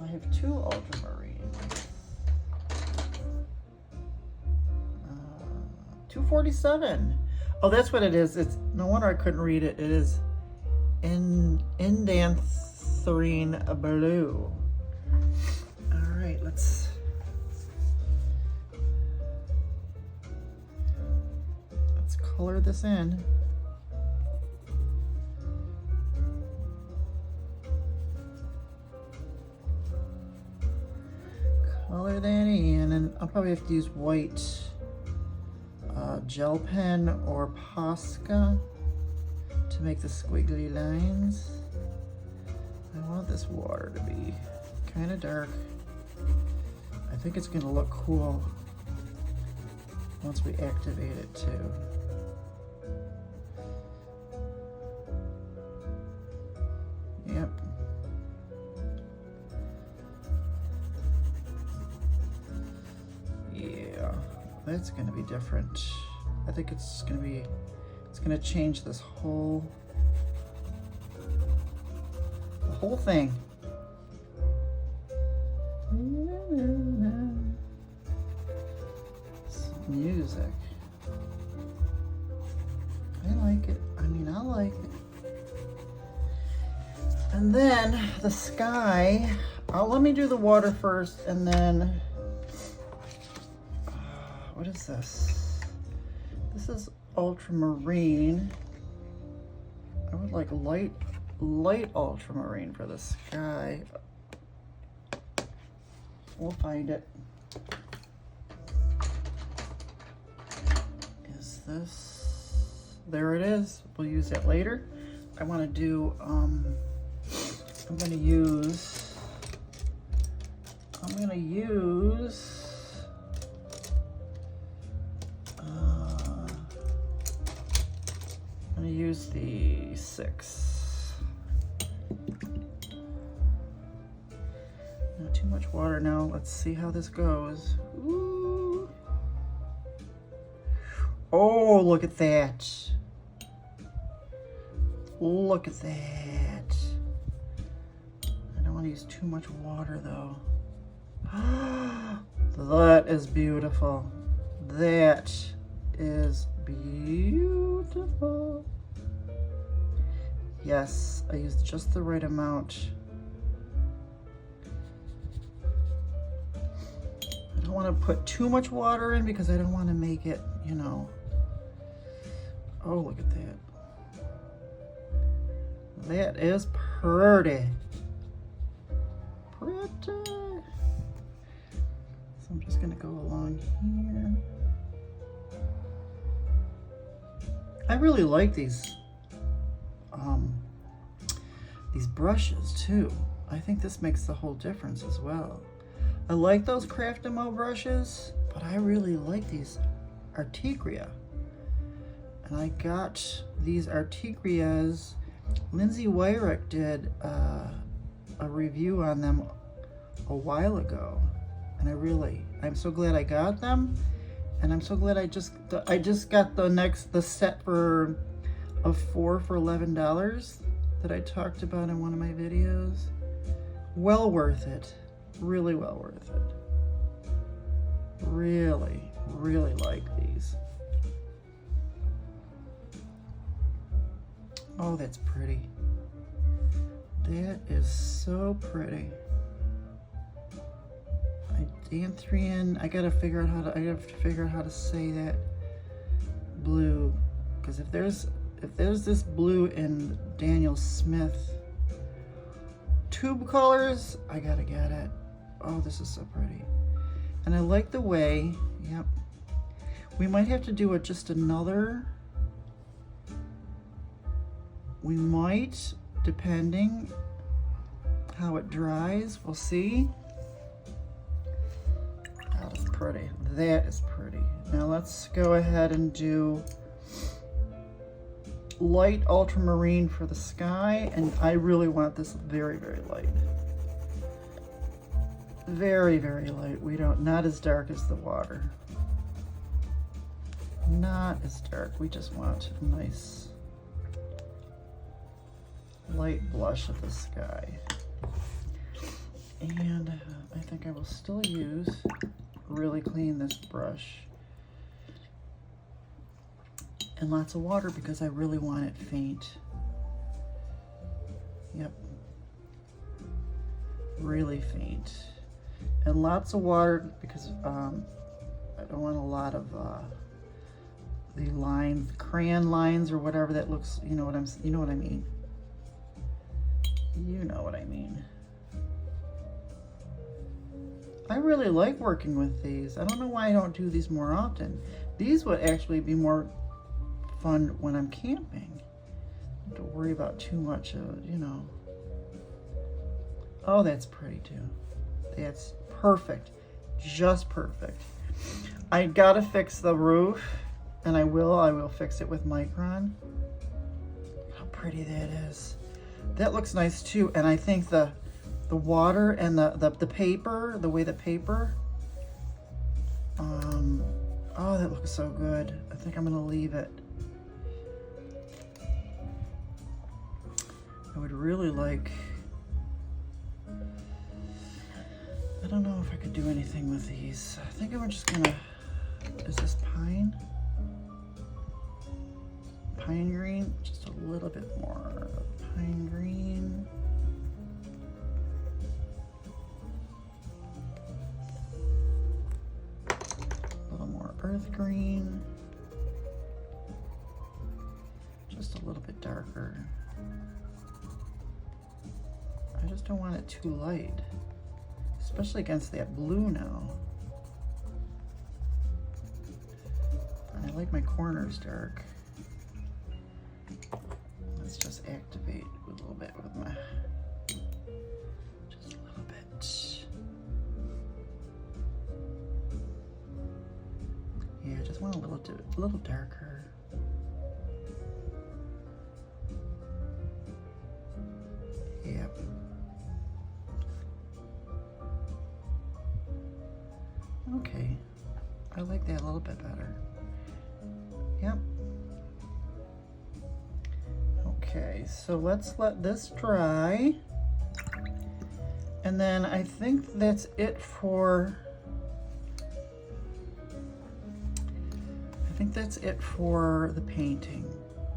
I have two ultramarines. 247. Oh, that's what it is. It's no wonder I couldn't read it. It is Indanthrine blue. All right, let's color this in. Color that in, and I'll probably have to use white gel pen or Posca to make the squiggly lines. I want this water to be kind of dark. I think it's going to look cool once we activate it too. Yep. Yeah, that's going to be different. I think it's going to change this whole thing. Some music. I like it. I mean, I like it. And then the sky. Let me do the water first, and then what is this? This is ultramarine. I would like light ultramarine for the sky. We'll find it. Is this? There it is. We'll use that later. I want to do, I'm going to use the 6. Not too much water now. Let's see how this goes. Ooh. Oh, look at that. Look at that. I don't want to use too much water though. That is beautiful. That is beautiful. Yes, I used just the right amount. I don't want to put too much water in because I don't want to make it, you know. Oh, look at that. That is pretty. Pretty. So I'm just going to go along here. I really like these brushes too. I think this makes the whole difference as well. I like those Craftimo brushes, but I really like these Artegra. And I got these Artegras. Lindsay Wyrick did a review on them a while ago, and I'm so glad I got them, and I'm so glad I just got the set of 4 for $11 that I talked about in one of my videos. Well worth it. Really well worth it. Really, really like these. Oh, that's pretty. That is so pretty. Danthrian, I have to figure out how to say that blue, because if there's this blue in Daniel Smith tube colors, I gotta get it. Oh, this is so pretty. And I like the way, yep. We might have to do just another. We might, depending how it dries, we'll see. That is pretty. That is pretty. Now let's go ahead and do light ultramarine for the sky, and I really want this very, very light. Very, very light. Not as dark as the water. Not as dark. We just want a nice light blush of the sky. And I think I will still really clean this brush. And lots of water because I really want it faint. Yep. Really faint. And lots of water because I don't want a lot of the lines, crayon lines or whatever that looks, you know what I mean. You know what I mean. I really like working with these. I don't know why I don't do these more often. These would actually be more fun when I'm camping. I don't have to worry about too much of, Oh, that's pretty too. That's perfect. Just perfect. I gotta fix the roof, and I will fix it with Micron. How pretty that is. That looks nice too, and I think the water and the paper, the way the paper, oh, that looks so good. I think I'm gonna leave it. I would really like, I don't know if I could do anything with these. I think I'm just gonna, is this pine? Pine green, just a little bit more pine green. A little more earth green. Just a little bit darker. I just don't want it too light, especially against that blue now. I like my corners dark. Let's just activate a little bit with my, just a little bit. Yeah, I just want a little darker. Yep. Okay, I like that a little bit better. Yep. Okay, so let's let this dry. And then I think that's it for, the painting.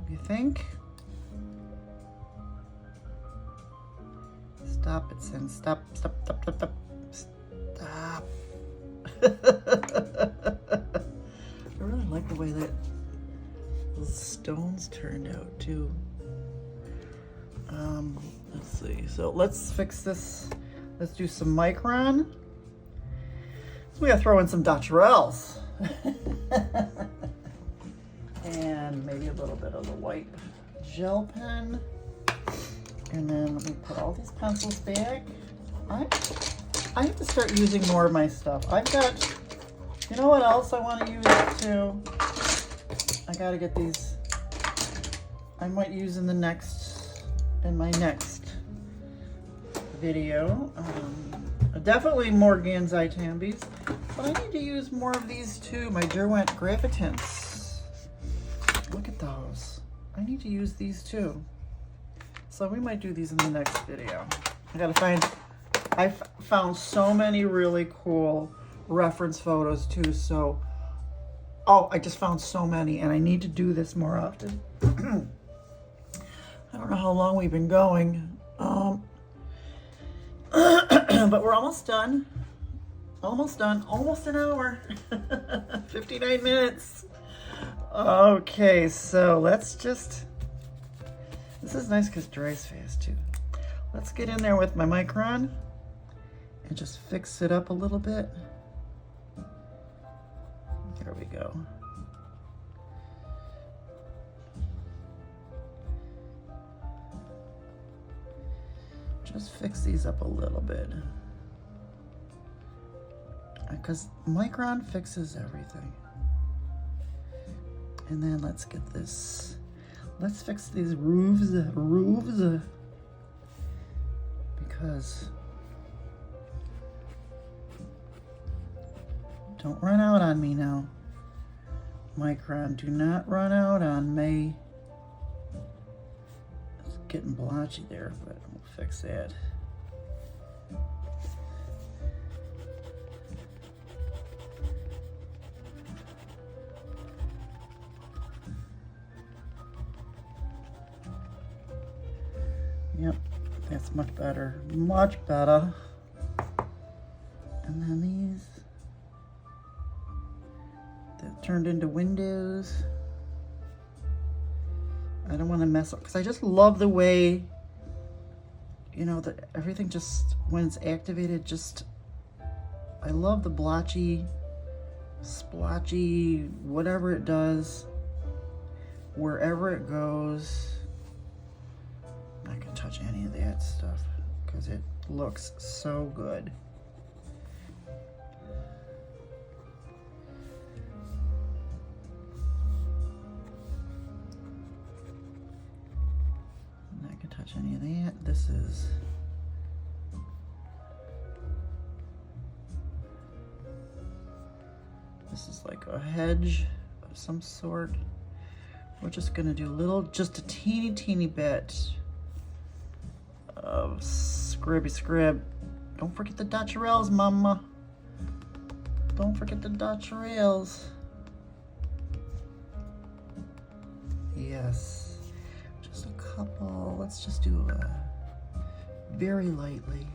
You think? Stop it, Sin. Stop. Stop. I really like the way that the stones turned out too. Let's see. So let's fix this. Let's do some Micron. So we gotta throw in some Davenports. And maybe a little bit of the white gel pen. And then let me put all these pencils back. I have to start using more of my stuff. I've got, you know what else I want to use too? I gotta get these. I might use in my next video. Definitely more Gansai Tambis, but I need to use more of these too. My Derwent Inktense. Look at those. I need to use these too. So we might do these in the next video. I found so many really cool reference photos too. So, oh, I just found so many, and I need to do this more often. I don't know how long we've been going. But we're almost done. Almost done. Almost an hour. 59 minutes. Okay, so let's just... This is nice because it dries fast too. Let's get in there with my Micron and just fix it up a little bit. There we go. Just fix these up a little bit. Because Micron fixes everything. And then let's get this. Let's fix these roofs. Because don't run out on me now. Micron, do not run out on me. It's getting blotchy there, but we'll fix that. Yep, that's much better. Much better. And then these that turned into windows. I don't want to mess up because I just love the way, you know, that everything just, when it's activated, just, I love the blotchy, splotchy, whatever it does, wherever it goes. I can touch any of that stuff because it looks so good. I'm not gonna touch any of that. This is like a hedge of some sort. We're just gonna do just a teeny bit of scribby scrib. Don't forget the Dutch rails, mama. Don't forget the Dutch rails. Yes, just a couple. Let's just do very lightly.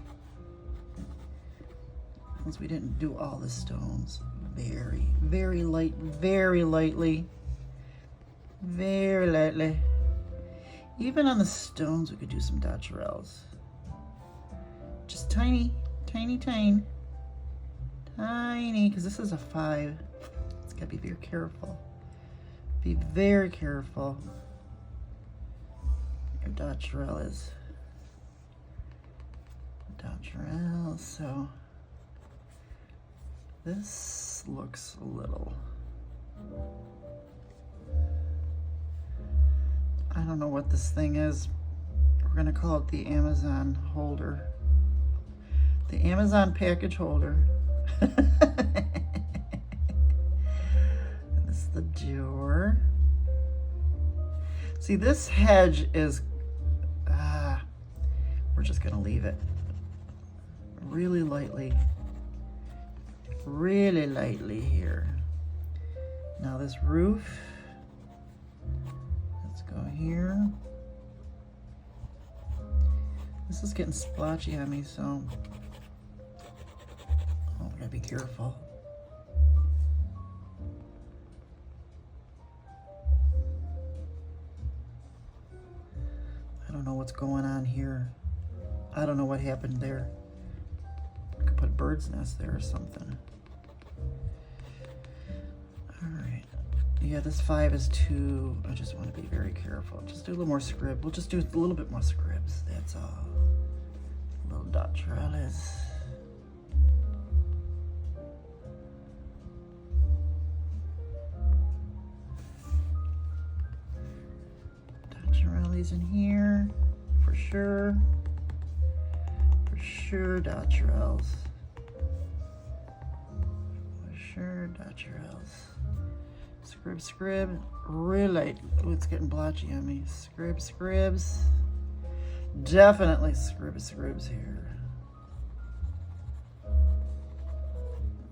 Since we didn't do all the stones. Very light, very lightly. Very lightly. Even on the stones, we could do some Dutcherels. Just tiny, because this is a 5. It's gotta be very careful. Be very careful. Your Dutcherel is Dutcherel, so this looks a little, I don't know what this thing is. We're gonna call it the Amazon holder. The Amazon package holder. This is the door. See, this hedge is, we're just gonna leave it really lightly here. Now this roof, let's go here. This is getting splotchy on me, so I gotta be careful. I don't know what's going on here. I don't know what happened there. I could put a bird's nest there or something. All right. Yeah, this 5 is too, I just want to be very careful. Just do a little more scrib. We'll just do a little bit more scribs. That's all. Little dot trellis. Dot trellis in here, for sure. For sure dot your L's. For sure dot your L's. Scrib, scrib, really. Oh, it's getting blotchy on me. Scrib, scribs. Definitely scrib, scribs here.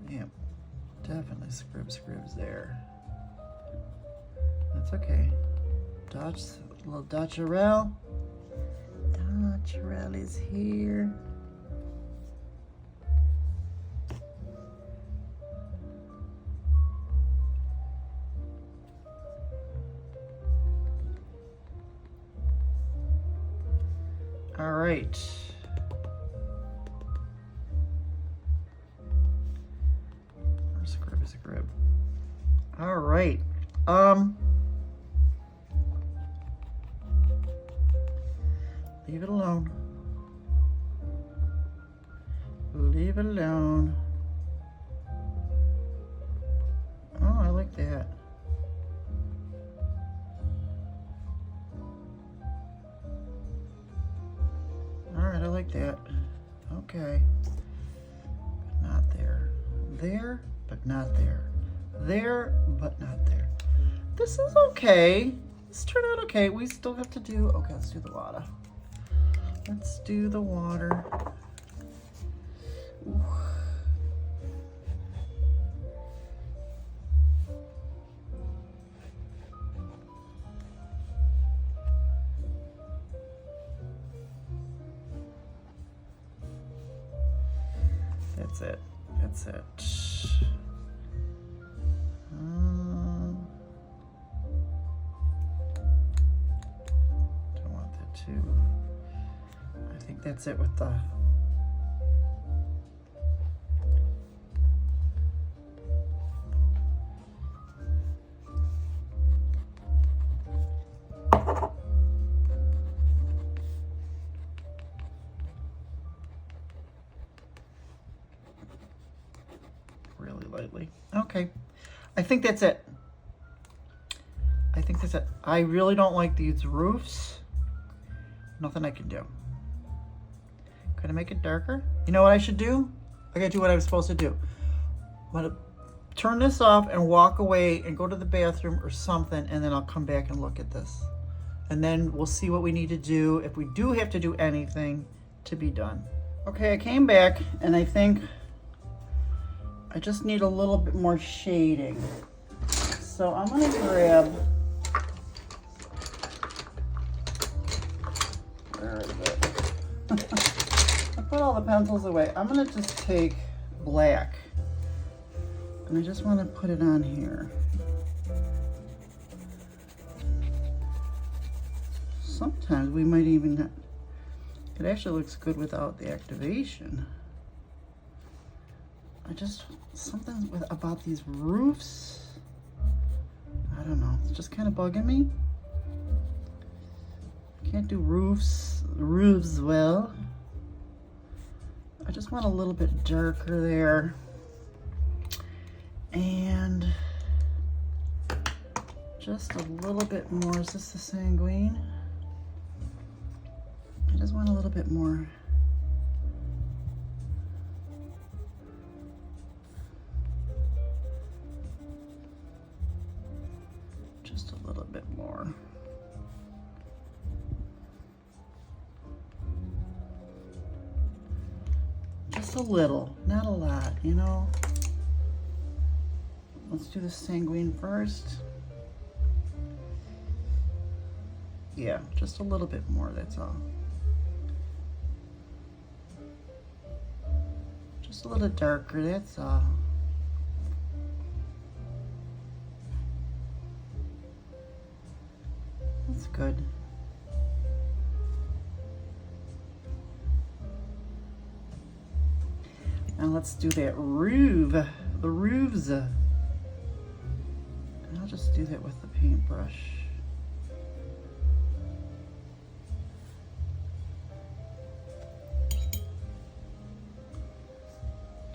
Yep, definitely scrib, scribs there. That's okay. Dodge, little Dotcherel. Dotcherel is here. All right. Scrib is a grib. All right. Leave it alone. Leave it alone. Oh, I like that. All right, I like that. Okay. But not there. There, but not there. There, but not there. This is okay. This turned out okay. We still have to do, okay, let's do the water. Let's do the water. Ooh. That's it. That's it. Don't want that too. I think that's it with the really lightly. Okay. I think that's it. I think that's it. I really don't like these roofs. Nothing I can do. Could I make it darker? You know what I should do? I gotta do what I was supposed to do. I'm gonna turn this off and walk away and go to the bathroom or something, and then I'll come back and look at this. And then we'll see what we need to do, if we do have to do anything, to be done. Okay, I came back and I think I just need a little bit more shading. So I'm gonna grab, where is it? I put all the pencils away. I'm gonna just take black and I just wanna put it on here. Sometimes we might even, it actually looks good without the activation. I just, something about these roofs, I don't know, it's just kind of bugging me. Can't do roofs well. I just want a little bit darker there. And just a little bit more, is this the sanguine? I just want a little bit more. Just a little bit more. Just a little, not a lot, you know. Let's do the sanguine first. Yeah, just a little bit more, that's all. Just a little darker, that's all. That's good. Now let's do that roof, the roofs. And I'll just do that with the paintbrush.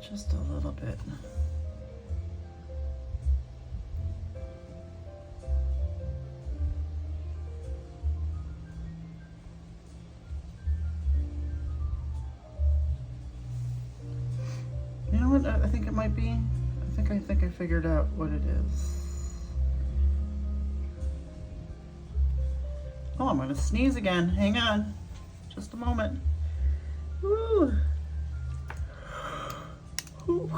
Just a little bit. think it might be? I think I figured out what it is. Oh, I'm gonna sneeze again. Hang on. Just a moment. Woo. Woo.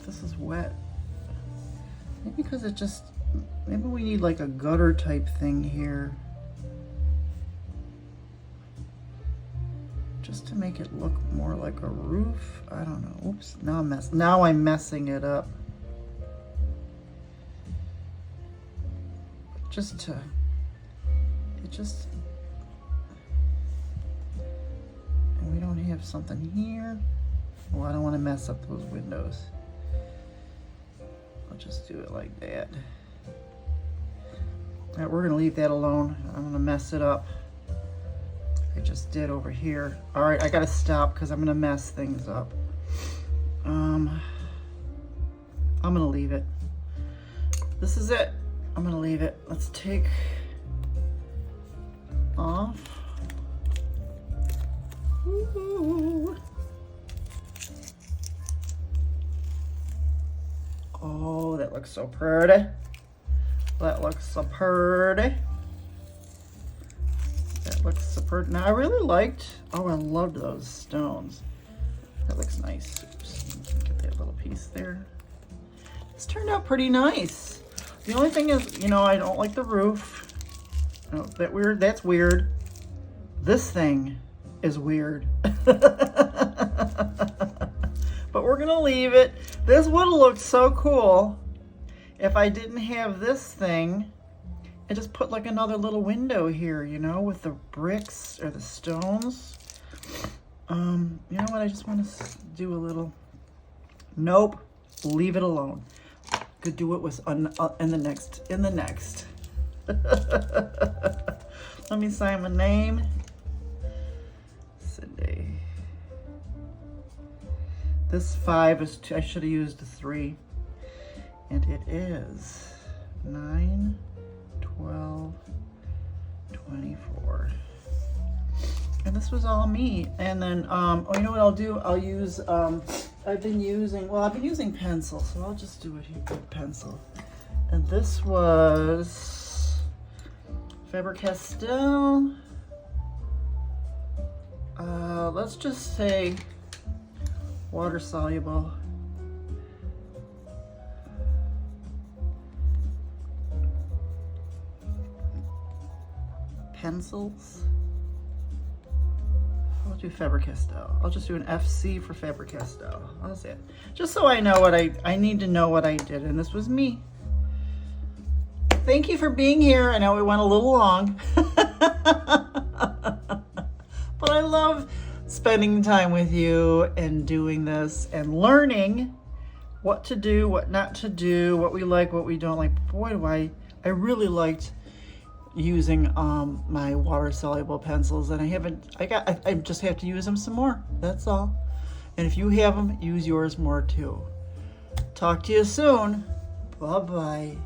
This is wet. Maybe because it just, maybe we need like a gutter type thing here. Just to make it look more like a roof. I don't know. Oops, now I'm messing it up. And we don't have something here. Oh, I don't want to mess up those windows. I'll just do it like that. All right, we're gonna leave that alone. I'm gonna mess it up. I just did over here. All right, I gotta stop because I'm gonna mess things up. I'm gonna leave it. This is it. I'm gonna leave it. Let's take off. Ooh. Oh, that looks so pretty. That looks so pretty. That looks so pretty. Now I really liked, oh, I loved those stones. That looks nice. Oops, get that little piece there. This turned out pretty nice. The only thing is, you know, I don't like the roof. Oh, that's weird. This thing is weird. But we're gonna leave it. This would have looked so cool if I didn't have this thing and just put like another little window here, you know, with the bricks or the stones. You know what? I just want to do a little. Nope, leave it alone. Could do it with in the next. Let me sign my name. Cyndie. This 5 is 2. I should have used a 3. And it is 9, 12, 24. And this was all me. And then, oh, you know what I'll do? I'll use, I've been using pencil, so I'll just do it here with pencil. And this was Faber-Castell. Let's just say water soluble. Pencils. I'll do Faber-Castell. I'll just do an FC for Faber-Castell. How's it? Just so I know what I need to know what I did, and this was me. Thank you for being here. I know it went a little long, but I love spending time with you and doing this and learning what to do, what not to do, what we like, what we don't like. Boy, do I really liked using my water soluble pencils, and I just have to use them some more. That's all. And if you have them, use yours more too. Talk to you soon. Bye-bye.